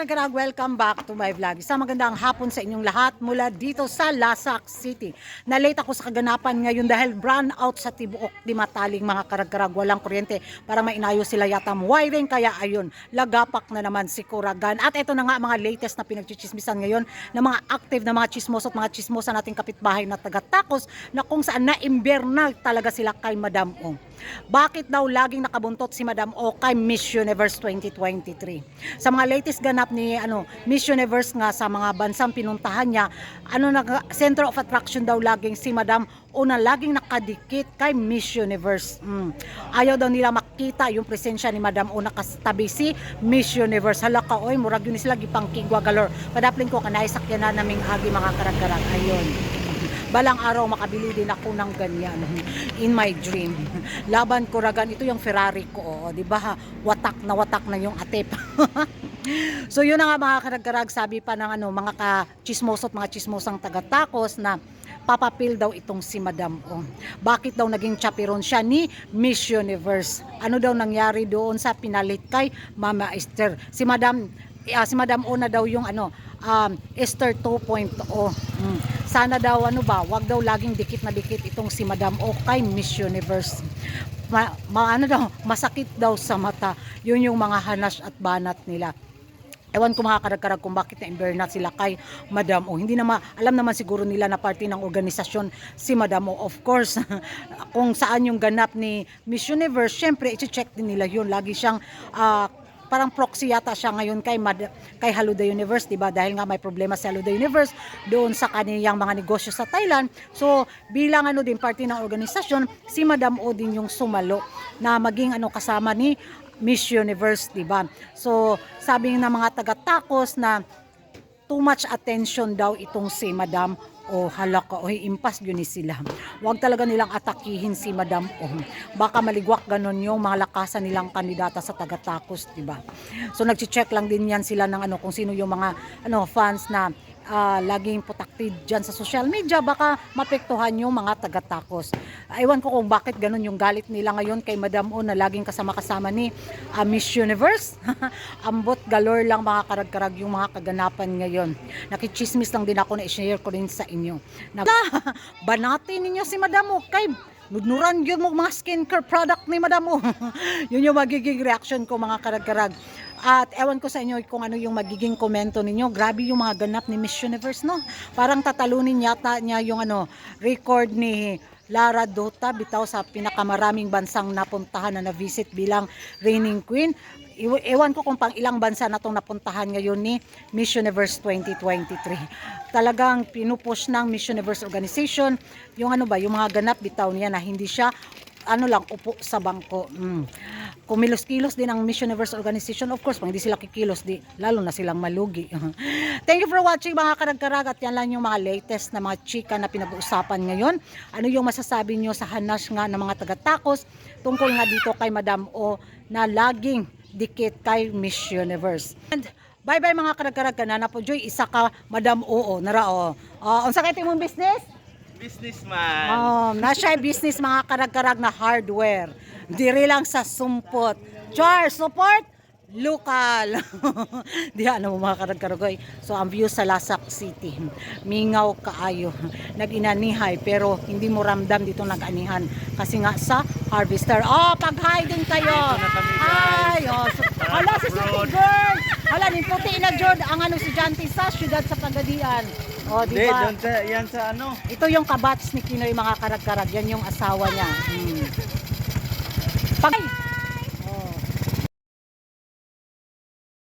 karag-karag, welcome back to my vlog. Isang magandang hapon sa inyong lahat mula dito sa Lasak City. Na-late ako sa kaganapan ngayon dahil brown out sa Tibuok di Mataling mga karag-karag. Walang kuryente para mainayos sila yata wiring. Kaya ayun, lagapak na naman si Kuragan. At ito na nga mga latest na pinagchichismisan ngayon ng mga active na mga chismoso at mga chismosa nating kapitbahay na taga-Tacos na kung saan na-imbernal talaga sila kay Madam O. Bakit daw laging nakabuntot si Madam O kay Miss Universe 2023? Sa mga latest ganap ni Miss Universe nga sa mga bansang pinuntahan niya, center of attraction daw laging si Madam O na laging nakadikit kay Miss Universe. Ayaw daw nila makita yung presensya ni Madam O nakastabi si Miss Universe. Hala ka, oy, murag yun sila gipangkigwa galor. Padaplin ko kanay sakyan na naming agi mga karag-karag. Ayun. Balang araw makabili din ako ng ganyan in my dream. Laban Kuragan, ito yung Ferrari ko, di ba? Watak na yung atep. So yun na nga mga karag-karag, sabi pa ng mga ka-chismoso at mga chismosang taga-Tacos na papapil daw itong si Madam O. Bakit daw naging chaperon siya ni Miss Universe? Ano daw nangyari doon sa pinalit kay Mama Esther? Si Madam O na daw yung Esther 2.0. Sana daw wag daw laging dikit na dikit itong si Madam O kay Miss Universe. Masakit daw sa mata. Yun yung mga hanas at banat nila. Ewan ko mga karag-karag kung bakit na-imbernat sila kay Madam O. Hindi naman, alam naman siguro nila na parte ng organisasyon si Madam O. Of course, kung saan yung ganap ni Miss Universe, syempre i-check din nila yun. Lagi siyang parang proxy yata siya ngayon kay Haluda Universe, diba? Dahil nga may problema si Haluda Universe doon sa kaniyang mga negosyo sa Thailand. So, bilang din parte ng organisasyon, si Madam O din yung sumalo na maging kasama ni Miss Universe, diba? So, sabi ng mga taga-Tacos na too much attention daw itong si Madam O. Halaka, impas yun sila. Huwag talaga nilang atakihin si Madam O. Baka maligwak ganon yung mga lakasan nilang kandidata sa taga-Tacos, diba? So nagche-check lang din yan sila ng kung sino yung mga fans na laging protected dyan sa social media, baka mapektuhan yung mga taga-Tacos. Ewan ko kung bakit ganun yung galit nila ngayon kay Madam O na laging kasama-kasama ni Miss Universe. Ambot galore lang mga karag-karag yung mga kaganapan ngayon. Nakichismis lang din ako na i-share ko rin sa inyo. Banatin ninyo si Madam O kay nudnuran yun mo mga skincare product ni Madam O. Yun yung magiging reaction ko mga karag-karag. At ewan ko sa inyo kung ano yung magiging komento ninyo. Grabe yung mga ganap ni Miss Universe, no? Parang tatalunin yata niya yung record ni Lara Dota bitaw sa pinakamaraming bansang napuntahan na na-visit bilang reigning queen. Ewan ko kung pang ilang bansa na itong napuntahan ngayon ni Miss Universe 2023. Talagang pinupush ng Miss Universe organization yung yung mga ganap bitaw niya na hindi siya upo sa bangko. Kumilos-kilos din ang Miss Universe organization. Of course, pag hindi sila kikilos, lalo na silang malugi. Thank you for watching mga karag-karag, at yan lang yung mga latest na mga chika na pinag-uusapan ngayon. Ano yung masasabi nyo sa hanas nga ng mga taga-Tacos tungkol nga dito kay Madam O na laging dikit kay Miss Universe. And bye-bye mga karag-karag, kanana po Joy, isa ka Madam O narao. Unsa kay imong business? Businessman. Nasya business mga karag-karag na hardware. Diri lang sa sumpot. Char, support local. Di mga karag-karag. So ang view sa Lasak City, mingaw kaayo. Nag-inanihay pero hindi mo ramdam dito nag-anihan kasi nga sa harvester. Pag-hi din kayo. Hi. Hala si City Girl. Hala ni puti na jud ang estudyante sa siyudad sa Pagadian. Diba? Yan sa Ito yung kabats ni Kinoy mga karag-karag. Yan yung asawa niya.